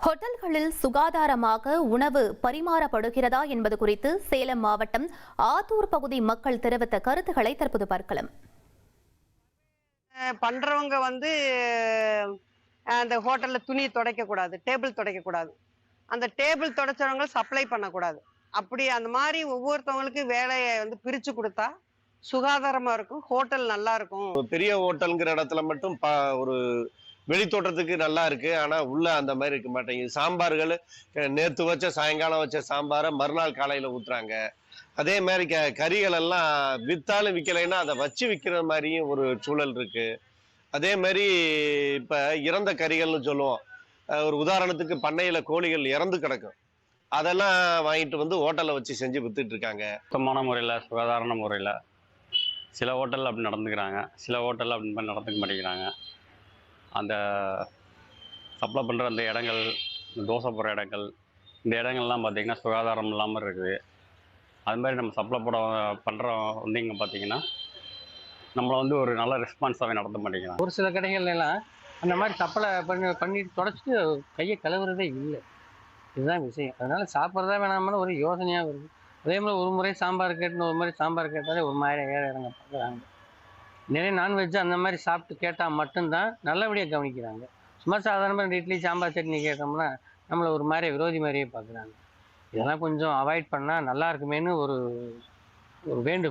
ஹோட்டல்களில் சுகாதாரமாக உணவு பரிமாறப்படுகிறதா என்பது குறித்து சேலம் மாவட்டம் ஆத்தூர் பகுதி மக்கள் தெரிவித்த கருத்துக்களை தற்போது பார்க்கலாம். பண்றவங்க அந்த ஹோட்டல்ல துணி துடைக்க கூடாது, டேபிள் துடைக்க கூடாது. அந்த டேபிள் துடைச்சவங்க சப்ளை பண்ணக்கூடாது. அப்படி அந்த மாதிரி ஒவ்வொருத்தவங்களுக்கு வேலையை பிரிச்சு கொடுத்தா சுகாதாரமா இருக்கும், ஹோட்டல் நல்லா இருக்கும். பெரிய ஹோட்டல்ங்கிற இடத்துல மட்டும் ஒரு வெளி தோற்றத்துக்கு நல்லா இருக்கு, ஆனா உள்ள அந்த மாதிரி இருக்க மாட்டேங்குது. சாம்பார்கள் நேத்து வச்ச சாயங்காலம் வச்ச சாம்பாரை மறுநாள் காலையில ஊத்துறாங்க. அதே மாதிரி கறிகள் எல்லாம் வித்தாலும் விற்கலைன்னா அதை வச்சு விற்கிற மாதிரியும் ஒரு சூழல் இருக்கு. அதே மாதிரி இப்ப இறந்த கறிகள்னு சொல்லுவோம். ஒரு உதாரணத்துக்கு பண்ணையில கோழிகள் இறந்து கிடக்கும், அதெல்லாம் வாங்கிட்டு ஹோட்டல்ல வச்சு செஞ்சு வித்துட்டு இருக்காங்க. சுத்தமான முறையில் சுகாதாரமான முறையில் சில ஹோட்டலில் அப்படி நடந்துக்கிறாங்க, சில ஹோட்டலில் அப்படி மாதிரி நடந்துக்க மாட்டேங்கிறாங்க. அந்த சப்ளை பண்ணுற அந்த இடங்கள், தோசை போடுற இடங்கள், இந்த இடங்கள்லாம் பார்த்திங்கன்னா சுகாதாரம் இல்லாமல் இருக்குது. அது மாதிரி நம்ம சப்ளை பண்ணுற இங்கே பார்த்திங்கன்னா நம்மளை ஒரு நல்ல ரெஸ்பான்ஸாகவே நடத்த மாட்டேங்கிறாங்க. ஒரு சில கடைகள்லாம் அந்த மாதிரி சப்ளை பண்ணிட்டு தொடச்சிட்டு கையை கழுவுறதே இல்லை. இதுதான் விஷயம். அதனால் சாப்பிட்றதா வேணாமனு ஒரு யோசனையாக வருது. அதே மாதிரி ஒரு முறை சாம்பார் கேட்டுன்னு ஒரு மாதிரி சாம்பார் கேட்டாலே ஒரு மாதிரி இறங்க பார்க்குறாங்க. நிறைய நான்வெஜ் அந்த மாதிரி சாப்பிட்டு கேட்டால் மட்டும்தான் நல்லபடியாக கவனிக்கிறாங்க. சும்மா சாதாரணமாக 2 இட்லி சாம்பார் சட்னி கேட்டோம்னா நம்மளை ஒரு மாதிரி விரோதி மாதிரியே பார்க்குறாங்க. இதெல்லாம் கொஞ்சம் அவாய்ட் பண்ணால் நல்லா இருக்குமேனு ஒரு வேண்டு